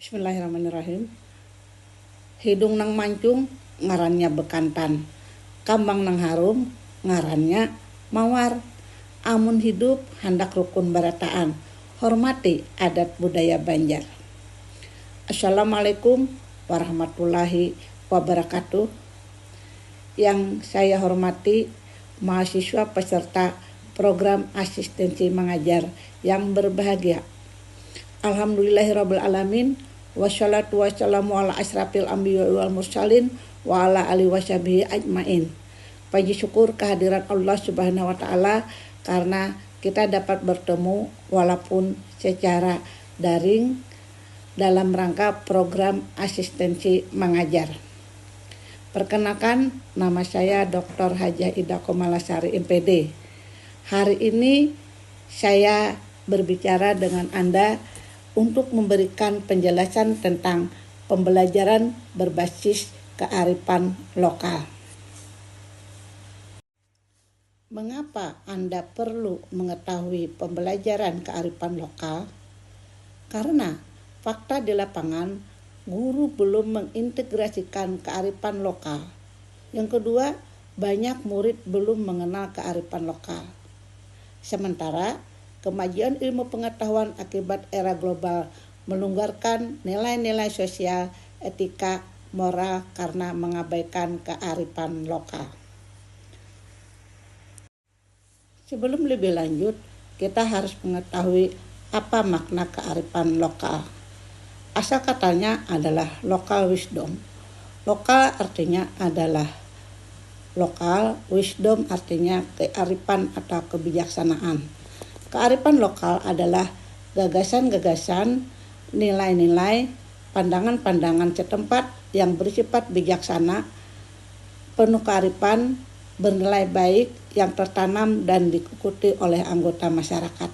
Bismillahirrahmanirrahim. Hidung nang mancung ngarannya bekantan. Kambang nang harum ngarannya mawar. Amun hidup handak rukun barataan. Hormati adat budaya Banjar. Assalamualaikum warahmatullahi wabarakatuh. Yang saya hormati mahasiswa peserta program asistensi mengajar yang berbahagia. Alhamdulillahirabbil alamin. Wassalatu wassalamu ala asrafil anbiya wal mursalin wa ala alihi washabihi ajmain. Puji syukur kehadiran Allah Subhanahu wa taala karena kita dapat bertemu walaupun secara daring dalam rangka program asistensi mengajar. Perkenalkan, nama saya Dr. Hajah Ida Komalasari MPD. Hari ini saya berbicara dengan Anda untuk memberikan penjelasan tentang pembelajaran berbasis kearifan lokal. Mengapa Anda perlu mengetahui pembelajaran kearifan lokal? Karena fakta di lapangan, guru belum mengintegrasikan kearifan lokal. Yang kedua, banyak murid belum mengenal kearifan lokal. Sementara kemajuan ilmu pengetahuan akibat era global melonggarkan nilai-nilai sosial, etika, moral karena mengabaikan kearifan lokal. Sebelum lebih lanjut, kita harus mengetahui apa makna kearifan lokal. Asal katanya adalah local wisdom. Lokal artinya adalah lokal, wisdom artinya kearifan atau kebijaksanaan. Kearifan lokal adalah gagasan-gagasan, nilai-nilai, pandangan-pandangan setempat yang bersifat bijaksana, penuh kearifan, bernilai baik yang tertanam dan diikuti oleh anggota masyarakat.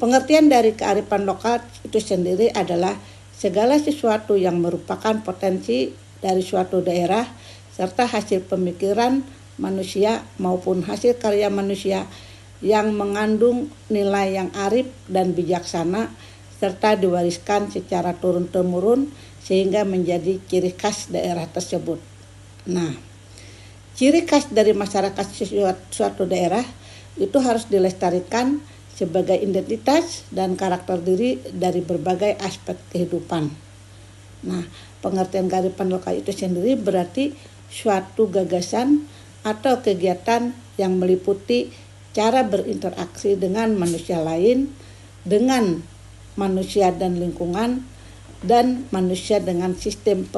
Pengertian dari kearifan lokal itu sendiri adalah segala sesuatu yang merupakan potensi dari suatu daerah serta hasil pemikiran manusia maupun hasil karya manusia yang mengandung nilai yang arif dan bijaksana serta diwariskan secara turun-temurun sehingga menjadi ciri khas daerah tersebut. Nah, ciri khas dari masyarakat suatu daerah itu harus dilestarikan sebagai identitas dan karakter diri dari berbagai aspek kehidupan. Nah, pengertian kearifan lokal itu sendiri berarti suatu gagasan atau kegiatan yang meliputi cara berinteraksi dengan manusia lain, dengan manusia dan lingkungan, dan manusia dengan sistem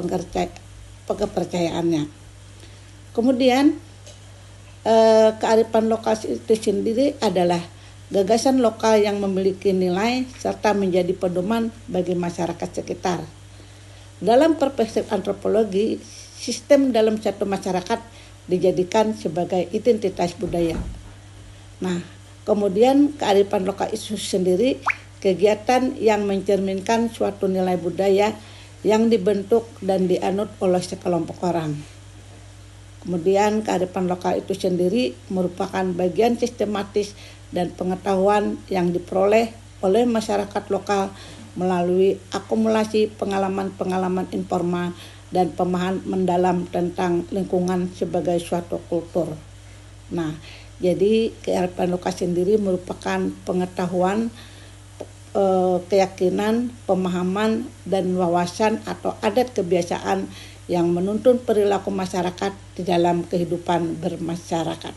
kepercayaannya. Kemudian kearifan lokal itu sendiri adalah gagasan lokal yang memiliki nilai serta menjadi pedoman bagi masyarakat sekitar. Dalam perspektif antropologi, sistem dalam satu masyarakat dijadikan sebagai identitas budaya. Nah, kemudian kearifan lokal itu sendiri kegiatan yang mencerminkan suatu nilai budaya yang dibentuk dan dianut oleh sekelompok orang. Kemudian kearifan lokal itu sendiri merupakan bagian sistematis dan pengetahuan yang diperoleh oleh masyarakat lokal melalui akumulasi pengalaman-pengalaman informal dan pemahaman mendalam tentang lingkungan sebagai suatu kultur. Nah, jadi kearifan lokal sendiri merupakan pengetahuan, keyakinan, pemahaman, dan wawasan atau adat kebiasaan yang menuntun perilaku masyarakat di dalam kehidupan bermasyarakat.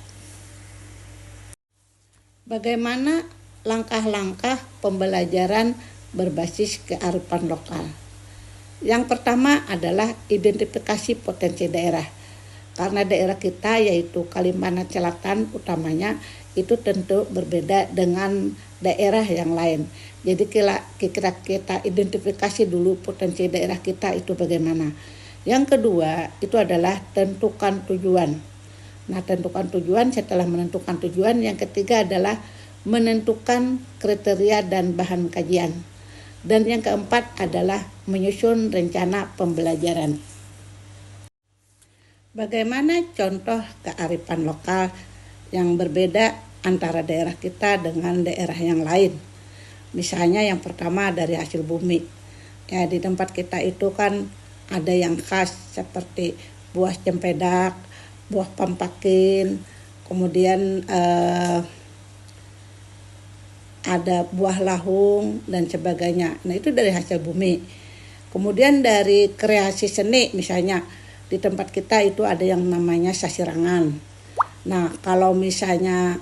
Bagaimana langkah-langkah pembelajaran berbasis kearifan lokal? Yang pertama adalah identifikasi potensi daerah. Karena daerah kita yaitu Kalimantan Selatan utamanya itu tentu berbeda dengan daerah yang lain. Jadi kita identifikasi dulu potensi daerah kita itu bagaimana. Yang kedua itu adalah tentukan tujuan. Nah, tentukan tujuan, setelah menentukan tujuan, yang ketiga adalah menentukan kriteria dan bahan kajian. Dan yang keempat adalah menyusun rencana pembelajaran. Bagaimana contoh kearifan lokal yang berbeda antara daerah kita dengan daerah yang lain? Misalnya yang pertama dari hasil bumi. Ya, di tempat kita itu kan ada yang khas seperti buah cempedak, buah pampakin, kemudian ada buah lahung dan sebagainya. Nah, itu dari hasil bumi. Kemudian dari kreasi seni, misalnya di tempat kita itu ada yang namanya sasirangan. Nah, kalau misalnya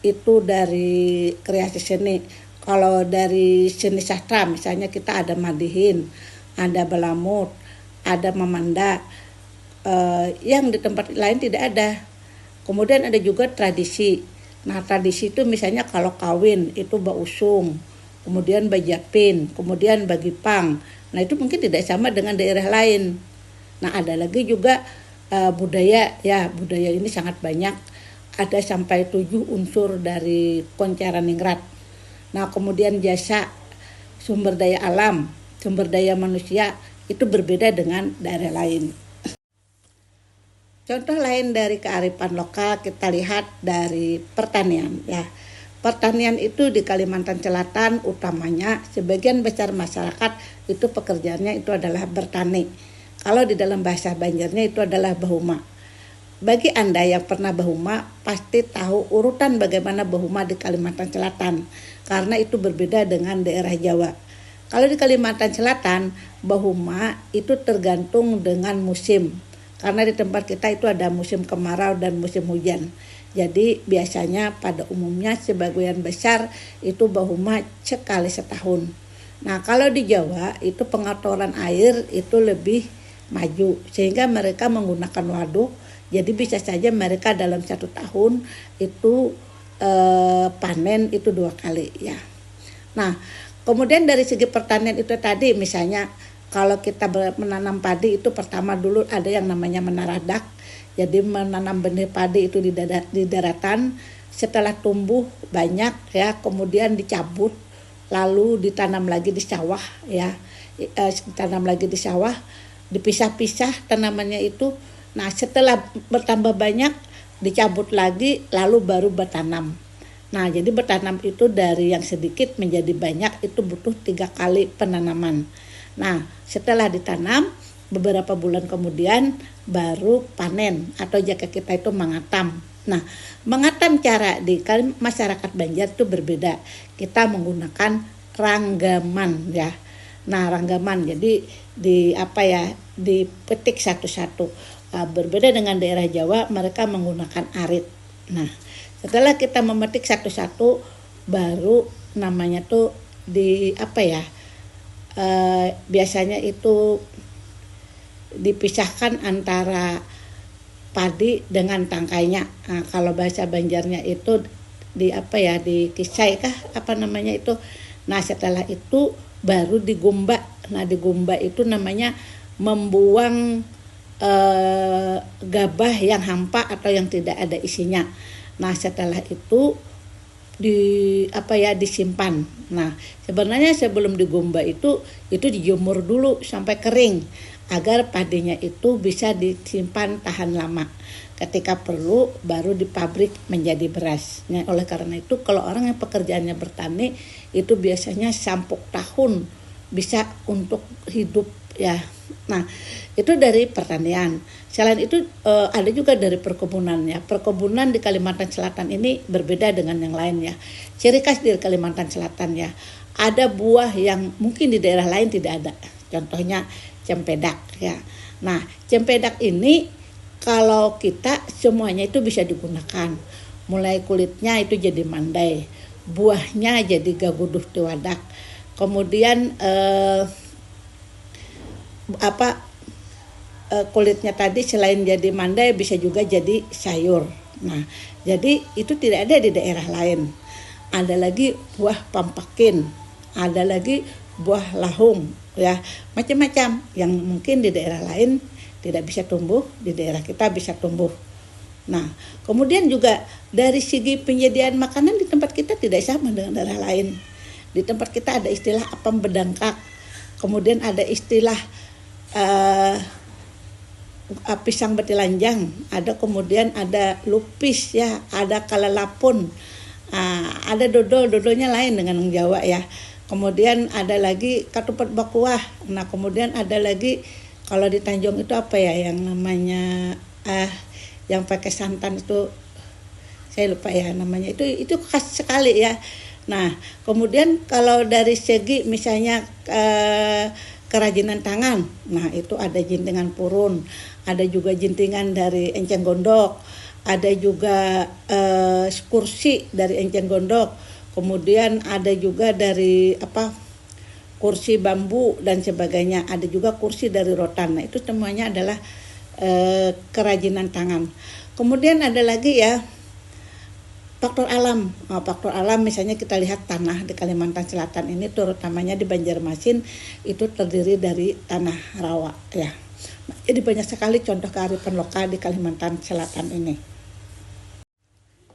itu dari kreasi seni, kalau dari seni sastra misalnya kita ada madihin, ada belamut, ada memanda, yang di tempat lain tidak ada. Kemudian ada juga tradisi. Nah, tradisi itu misalnya kalau kawin itu bausung, kemudian bajapin, kemudian bagipang. Nah, itu mungkin tidak sama dengan daerah lain. Nah, ada lagi juga budaya, ya budaya ini sangat banyak. Ada sampai 7 unsur dari Koncaraningrat. Nah, kemudian jasa, sumber daya alam, sumber daya manusia itu berbeda dengan daerah lain. Contoh lain dari kearifan lokal kita lihat dari pertanian, ya. Pertanian itu di Kalimantan Selatan utamanya sebagian besar masyarakat itu pekerjaannya itu adalah bertani. Kalau di dalam bahasa Banjarnya itu adalah bahuma. Bagi Anda yang pernah bahuma pasti tahu urutan bagaimana bahuma di Kalimantan Selatan, karena itu berbeda dengan daerah Jawa. Kalau di Kalimantan Selatan, bahuma itu tergantung dengan musim. Karena di tempat kita itu ada musim kemarau dan musim hujan. Jadi biasanya pada umumnya sebagian besar itu bahuma sekali setahun. Nah, kalau di Jawa itu pengaturan air itu lebih maju sehingga mereka menggunakan waduk. Jadi bisa saja mereka dalam 1 tahun itu panen itu 2 kali, ya. Nah, kemudian dari segi pertanian itu tadi misalnya kalau kita menanam padi itu pertama dulu ada yang namanya menaradak. Jadi menanam benih padi itu di daratan, setelah tumbuh banyak ya, kemudian dicabut lalu ditanam lagi di sawah, ya. Ditanam lagi di sawah, dipisah-pisah tanamannya itu. Nah, setelah bertambah banyak dicabut lagi lalu baru bertanam. Nah, jadi bertanam itu dari yang sedikit menjadi banyak itu butuh 3 kali penanaman. Nah, setelah ditanam beberapa bulan kemudian baru panen atau jika kita itu mengatam. Nah, mengatam cara di masyarakat Banjar itu berbeda. Kita menggunakan ranggaman, ya. Nah, ranggaman jadi dipetik satu-satu. Berbeda dengan daerah Jawa, mereka menggunakan arit. Nah, setelah kita memetik satu-satu baru namanya tuh biasanya itu dipisahkan antara padi dengan tangkainya. Nah, kalau bahasa Banjarnya itu dikisai kah itu. Nah, setelah itu baru digumba. Nah, digumba itu namanya membuang gabah yang hampa atau yang tidak ada isinya. Nah, setelah itu disimpan. Nah, sebenarnya sebelum digumba itu dijemur dulu sampai kering agar padinya itu bisa disimpan tahan lama. Ketika perlu baru dipabrik menjadi beras. Nah, oleh karena itu kalau orang yang pekerjaannya bertani itu biasanya sampuk tahun bisa untuk hidup, ya. Nah, itu dari pertanian. Selain itu ada juga dari perkebunan, ya. Perkebunan di Kalimantan Selatan ini berbeda dengan yang lainnya. Ciri khas di Kalimantan Selatan, ya. Ada buah yang mungkin di daerah lain tidak ada. Contohnya cempedak, ya. Nah, cempedak ini kalau kita semuanya itu bisa digunakan. Mulai kulitnya itu jadi mandai, buahnya jadi gaguduh tiwadak. Kemudian kulitnya tadi selain jadi mandai bisa juga jadi sayur. Nah, jadi itu tidak ada di daerah lain. Ada lagi buah pampakin, ada lagi buah lahung, ya, macam-macam yang mungkin di daerah lain tidak bisa tumbuh, di daerah kita bisa tumbuh. Nah, kemudian juga dari segi penyediaan makanan di tempat kita tidak sama dengan daerah lain. Di tempat kita ada istilah apam bedangkak, kemudian ada istilah pisang betilanjang, ada kemudian ada lupis, ya, ada kalalapun, ada dodolnya lain dengan Jawa, ya. Kemudian ada lagi ketupat bakuah. Nah, kemudian ada lagi kalau di Tanjung itu apa ya yang namanya yang pakai santan itu, saya lupa ya namanya, itu khas sekali ya. Nah, kemudian kalau dari segi misalnya kerajinan tangan, nah itu ada jintingan purun, ada juga jintingan dari enceng gondok, ada juga kursi dari enceng gondok, kemudian ada juga dari kursi bambu dan sebagainya, ada juga kursi dari rotan. Nah, itu semuanya adalah kerajinan tangan. Kemudian ada lagi ya faktor alam. Faktor alam misalnya kita lihat tanah di Kalimantan Selatan ini, terutamanya di Banjarmasin, itu terdiri dari tanah rawa ya. Jadi banyak sekali contoh kearifan lokal di Kalimantan Selatan ini.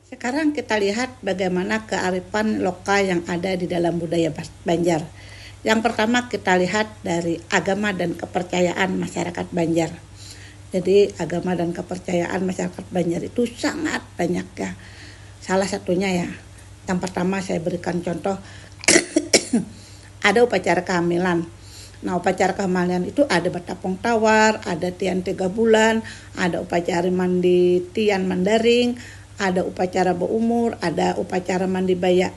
Sekarang kita lihat bagaimana kearifan lokal yang ada di dalam budaya Banjar. Yang pertama kita lihat dari agama dan kepercayaan masyarakat Banjar. Jadi agama dan kepercayaan masyarakat Banjar itu sangat banyak ya. Salah satunya ya, yang pertama saya berikan contoh, ada upacara kehamilan. Nah, upacara kehamilan itu ada bertapung tawar, ada tian 3 bulan, ada upacara mandi tian mandaring, ada upacara berumur, ada upacara mandi baya.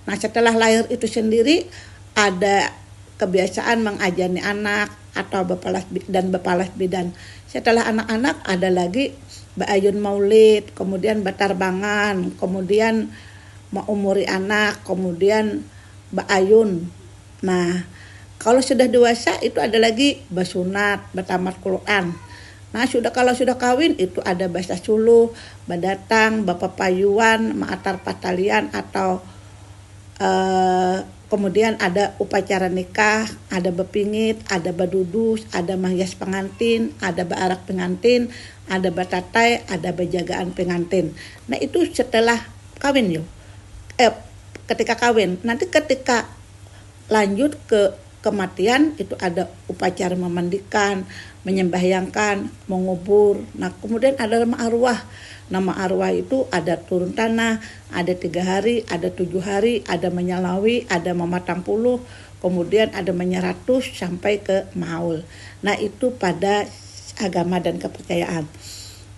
Nah, setelah lahir itu sendiri ada kebiasaan mengajani anak atau bepalas bidan. Setelah anak-anak ada lagi Ba'ayun Maulid, kemudian Batarbangan, kemudian Ma'umuri anak, kemudian Ba'ayun. Nah, kalau sudah dewasa itu ada lagi Basunat, Batamat Quran. Nah, kalau sudah kawin itu ada Basa Suluh, Badatang, Bapak Payuan, Ma'atar Patalian atau kemudian ada upacara nikah, ada bepingit, ada badudus, ada mahias pengantin, ada baarak pengantin, ada batatai, ada bejagaan pengantin. Nah, itu setelah kawin yuk. Ketika kawin, nanti ketika lanjut ke kematian itu ada upacara memandikan, menyembahyangkan, mengubur. Nah, kemudian ada nama arwah. Nama arwah itu ada turun tanah, ada 3 hari, ada 7 hari, ada menyalawi, ada mematang puluh, kemudian ada menyeratus sampai ke maul. Nah, itu pada agama dan kepercayaan.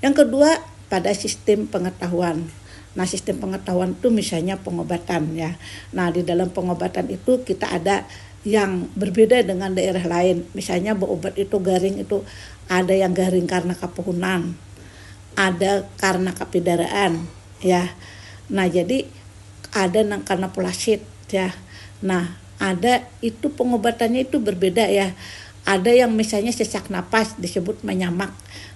Yang kedua, pada sistem pengetahuan. Nah, sistem pengetahuan itu misalnya pengobatan ya. Nah, di dalam pengobatan itu kita ada yang berbeda dengan daerah lain. Misalnya berobat itu garing itu ada yang garing karena kepuhunan, ada karena kepidaraan ya. Nah, jadi ada karena pulasit ya. Nah, ada itu pengobatannya itu berbeda ya. Ada yang misalnya sesak napas disebut menyamak,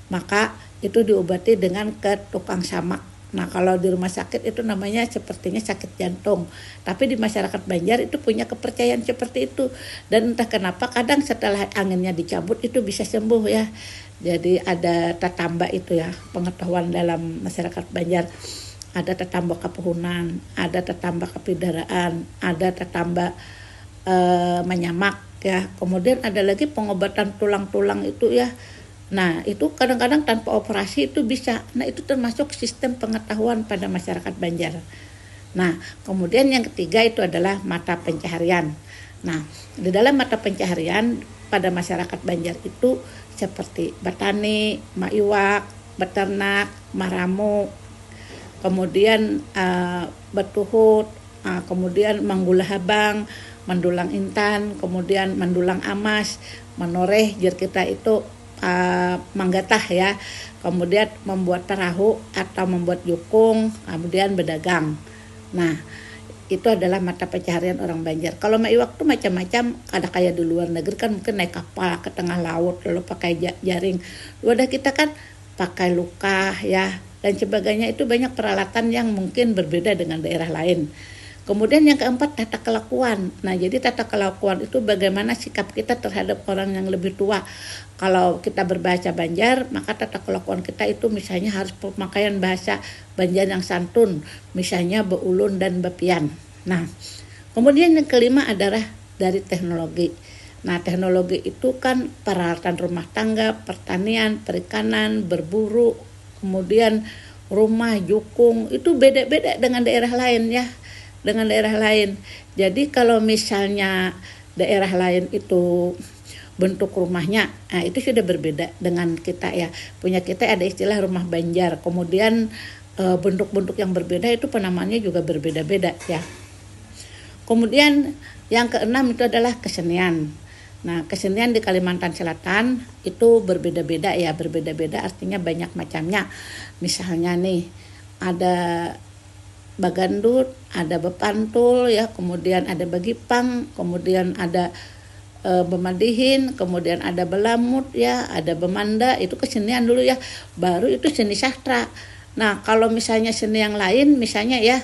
maka itu diobati dengan ke tukang samak. Nah, kalau di rumah sakit itu namanya sepertinya sakit jantung. Tapi di masyarakat Banjar itu punya kepercayaan seperti itu. Dan entah kenapa kadang setelah anginnya dicabut itu bisa sembuh ya. Jadi ada tetamba itu ya, pengetahuan dalam masyarakat Banjar. Ada tetamba kepuhunan, ada tetamba kepidaraan, ada tetamba menyamak ya. Kemudian ada lagi pengobatan tulang-tulang itu ya. Nah, itu kadang-kadang tanpa operasi itu bisa. Nah, itu termasuk sistem pengetahuan pada masyarakat Banjar. Nah, kemudian yang ketiga itu adalah mata pencaharian. Nah, di dalam mata pencaharian pada masyarakat Banjar itu seperti bertani, maiwak, beternak, maramu, kemudian bertuhut, kemudian manggula habang, mendulang intan, kemudian mendulang amas, menoreh jir kita itu manggatah ya, kemudian membuat perahu atau membuat jukung, kemudian berdagang. Nah, itu adalah mata pencaharian orang Banjar. Kalau maiwak tuh macam-macam, ada kayak di luar negeri kan mungkin naik kapal ke tengah laut lalu pakai jaring. Wadah kita kan pakai lukah ya dan sebagainya, itu banyak peralatan yang mungkin berbeda dengan daerah lain. Kemudian yang keempat, tata kelakuan. Nah, jadi tata kelakuan itu bagaimana sikap kita terhadap orang yang lebih tua. Kalau kita berbahasa Banjar, maka tata kelakuan kita itu misalnya harus pemakaian bahasa Banjar yang santun, misalnya beulun dan bepian. Nah, kemudian yang kelima adalah dari teknologi. Nah, teknologi itu kan peralatan rumah tangga, pertanian, perikanan, berburu, kemudian rumah, jukung, itu beda-beda dengan daerah lain ya. dengan daerah lain. Jadi kalau misalnya daerah lain itu bentuk rumahnya, nah itu sudah berbeda dengan kita ya. Punya kita ada istilah rumah Banjar. Kemudian bentuk-bentuk yang berbeda itu penamaannya juga berbeda-beda ya. Kemudian yang keenam itu adalah kesenian. Nah, kesenian di Kalimantan Selatan itu berbeda-beda ya, berbeda-beda artinya banyak macamnya. Misalnya nih, ada bagandut, ada bepantul ya, kemudian ada bagipang, kemudian ada bemadihin, kemudian ada belamut ya, ada bemanda, itu kesenian dulu ya. Baru itu seni sastra. Nah, kalau misalnya seni yang lain misalnya ya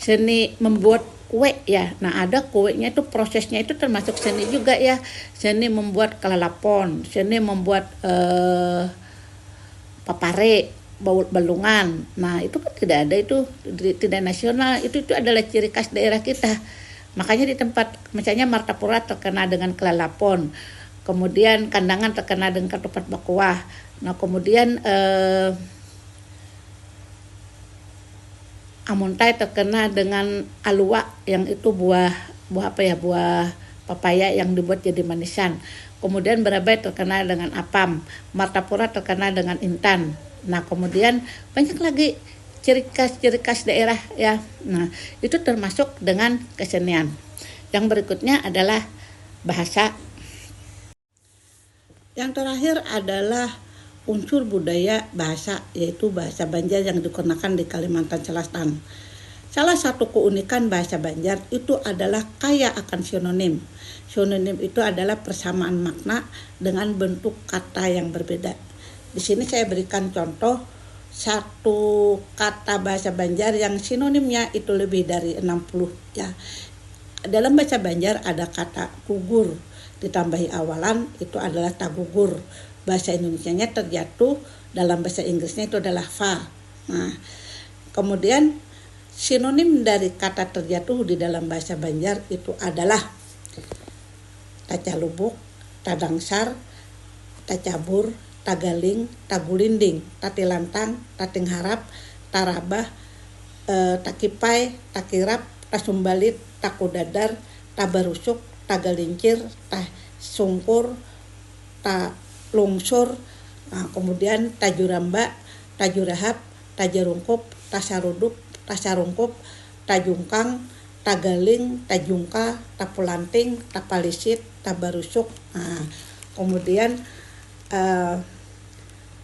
seni membuat kue ya. Nah, ada kuenya itu prosesnya itu termasuk seni juga ya. Seni membuat kelalapon, seni membuat papare, baut balungan. Nah, itu kan tidak ada itu, tidak nasional. Itu adalah ciri khas daerah kita. Makanya di tempat misalnya Martapura terkenal dengan kelalapon. Kemudian Kandangan terkenal dengan ketupat bakuah. Nah, kemudian Amuntai terkenal dengan alua yang itu buah papaya yang dibuat jadi manisan. Kemudian Barabai terkenal dengan apam, Martapura terkenal dengan intan. Nah, kemudian banyak lagi ciri khas daerah ya. Nah, itu termasuk dengan kesenian. Yang berikutnya adalah bahasa. Yang terakhir adalah unsur budaya bahasa, yaitu bahasa Banjar yang digunakan di Kalimantan Selatan. Salah satu keunikan bahasa Banjar itu adalah kaya akan sinonim. Sinonim itu adalah persamaan makna dengan bentuk kata yang berbeda. Di sini saya berikan contoh satu kata bahasa Banjar yang sinonimnya itu lebih dari 60 ya. Dalam bahasa Banjar ada kata gugur ditambahi awalan itu adalah tagugur. Bahasa Indonesianya terjatuh, dalam bahasa Inggrisnya itu adalah fa. Nah, kemudian sinonim dari kata terjatuh di dalam bahasa Banjar itu adalah tacalubuk, tadangsar, tacabur, tagaling, tagulinding, tatilantang, tating harap, tarabah, takipai, takirap, tasumbalit, takudadar, tabarusuk, tagalincir, tasungkur, lungsur, nah, kemudian tajuramba, tajurahap, tajarungkup, tasaruduk, tasarungkup, tajungkang, tagaling, tajungka, tapulanting, tapalisit, tabarusuk. Nah, kemudian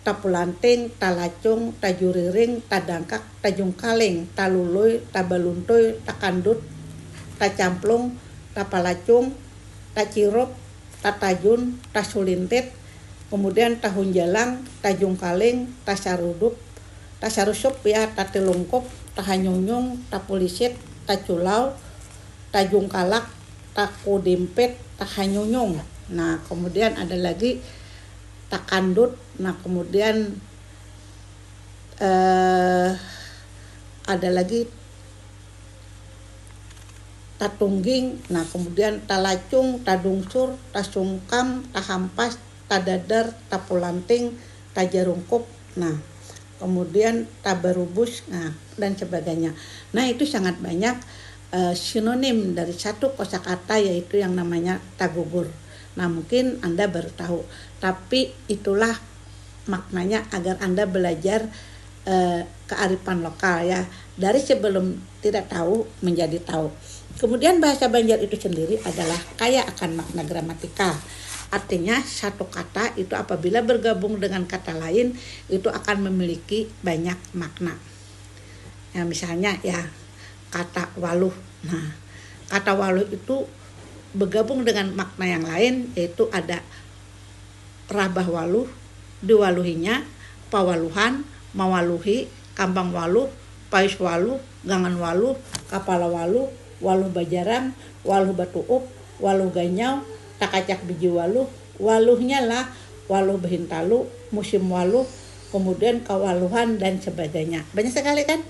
tapulanting, talacung, tajuriring, tadangkak, tajungkaling, taluluy, tabaluntuy, takandut, tacamplung, tapalacung, tacirup, tatajun, tasulintit, kemudian tahun jalang, tajung kaling, tasarudup, tasarusup ya, tatilungkup, tahanyunyung, tapulisit, taculau, tajung kalak, takudimpit, tahanyunyung. Nah, kemudian ada lagi takandut. Nah, kemudian ada lagi tatungging. Nah, kemudian talacung, tadungsur, tasungkam, tahampas, tadadar, tapulanting, tajarungkup. Nah, kemudian tabarubus, nah, dan sebagainya. Nah, itu sangat banyak sinonim dari satu kosakata yaitu yang namanya tagugur. Nah, mungkin Anda baru tahu, tapi itulah maknanya agar Anda belajar kearifan lokal ya. Dari sebelum tidak tahu menjadi tahu. Kemudian bahasa Banjar itu sendiri adalah kaya akan makna gramatikal. Artinya satu kata itu apabila bergabung dengan kata lain itu akan memiliki banyak makna. Ya, misalnya ya kata waluh. Nah, kata waluh itu bergabung dengan makna yang lain yaitu ada rabah waluh, diwaluhinya, pawaluhan, mawaluhi, kambang waluh, pais waluh, gangan waluh, kapala waluh, waluh bajarang, waluh batuup, waluh ganyau, takacak biji waluh, waluhnya lah waluh behintalu, musim waluh, kemudian kawaluhan dan sebagainya. Banyak sekali kan?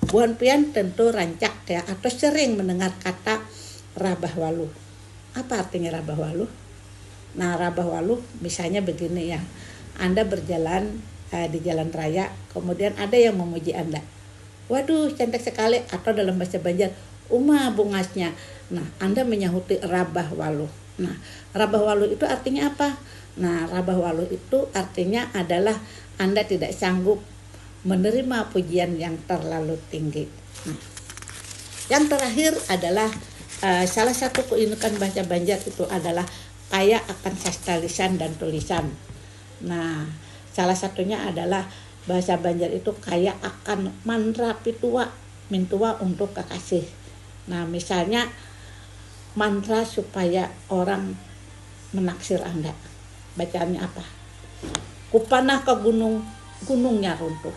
Buan pian tentu rancak ya atau sering mendengar kata rabah waluh. Apa artinya rabah waluh? Nah, rabah waluh misalnya begini ya. Anda berjalan di jalan raya, kemudian ada yang memuji Anda. waduh cantik sekali, atau dalam bahasa Banjar, uma bungasnya. Nah, Anda menyahuti rabah waluh. Nah, rabah waluh itu artinya apa? Nah, rabah waluh itu artinya adalah Anda tidak sanggup menerima pujian yang terlalu tinggi. Nah, yang terakhir adalah salah satu keunikan bahasa Banjar itu adalah kaya akan sastra lisan dan tulisan. Nah, salah satunya adalah bahasa Banjar itu kaya akan mantra pitua, mintua untuk kekasih. Nah, misalnya mantra supaya orang menaksir Anda. Bacaannya apa? Kupanah ke gunung, gunungnya runtuh.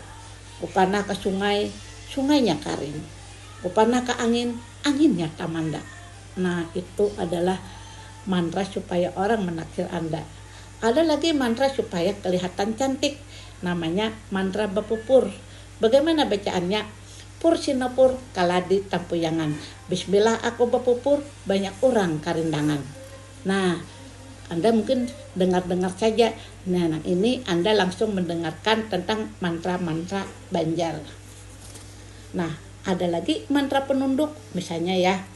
Kupanah ke sungai, sungainya kering. Kupanah ke angin, anginnya tamanda. Nah, itu adalah mantra supaya orang menaksir Anda. Ada lagi mantra supaya kelihatan cantik, namanya mantra bapupur. Bagaimana bacaannya? Pur sinapur kaladi tampuyangan. Bismillah aku bapupur, banyak orang karindangan. Nah, Anda mungkin dengar-dengar saja. Nah, ini Anda langsung mendengarkan tentang mantra-mantra Banjar. Nah, ada lagi mantra penunduk, misalnya ya.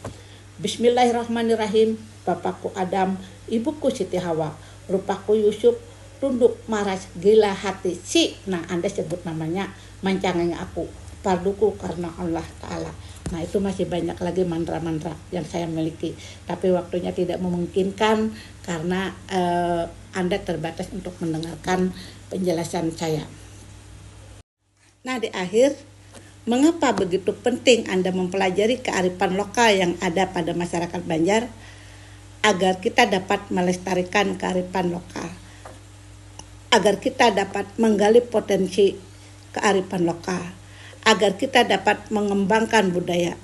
Bismillahirrahmanirrahim. Bapakku Adam, ibuku Siti Hawa, rupaku Yusuf, tunduk maras gila hati si. Nah, Anda sebut namanya mancangnya aku, parduku karena Allah Ta'ala. Nah, itu masih banyak lagi mantra-mantra yang saya miliki, tapi waktunya tidak memungkinkan karena Anda terbatas untuk mendengarkan penjelasan saya. Nah, di akhir, mengapa begitu penting Anda mempelajari kearifan lokal yang ada pada masyarakat Banjar agar kita dapat melestarikan kearifan lokal, agar kita dapat menggali potensi kearifan lokal, agar kita dapat mengembangkan budaya,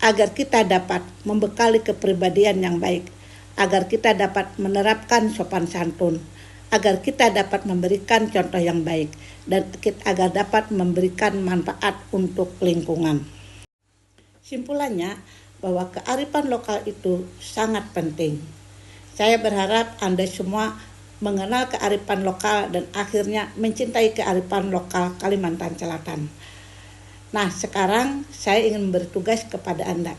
agar kita dapat membekali kepribadian yang baik, agar kita dapat menerapkan sopan santun, agar kita dapat memberikan contoh yang baik, dan agar dapat memberikan manfaat untuk lingkungan. Simpulannya, bahwa kearifan lokal itu sangat penting. Saya berharap Anda semua mengenal kearifan lokal dan akhirnya mencintai kearifan lokal Kalimantan Selatan. Nah, sekarang saya ingin memberi tugas kepada Anda.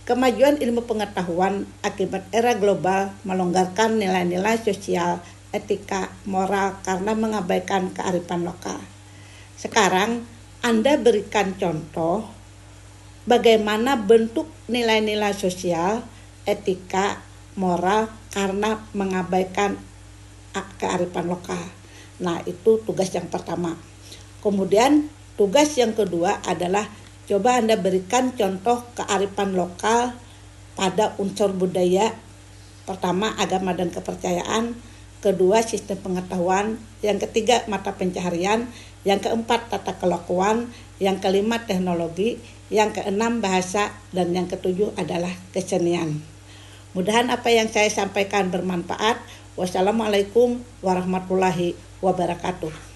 Kemajuan ilmu pengetahuan akibat era global melonggarkan nilai-nilai sosial, etika, moral karena mengabaikan kearifan lokal. Sekarang Anda berikan contoh bagaimana bentuk nilai-nilai sosial, etika, moral karena mengabaikan kearifan lokal. Nah, itu tugas yang pertama. Kemudian tugas yang kedua adalah coba Anda berikan contoh kearifan lokal pada unsur budaya. Pertama, agama dan kepercayaan. Kedua, sistem pengetahuan. Yang ketiga, mata pencaharian. Yang keempat, tata kelakuan. Yang kelima, teknologi. Yang keenam, bahasa. Dan yang ketujuh adalah kesenian. Mudahan apa yang saya sampaikan bermanfaat. Wassalamualaikum warahmatullahi wabarakatuh.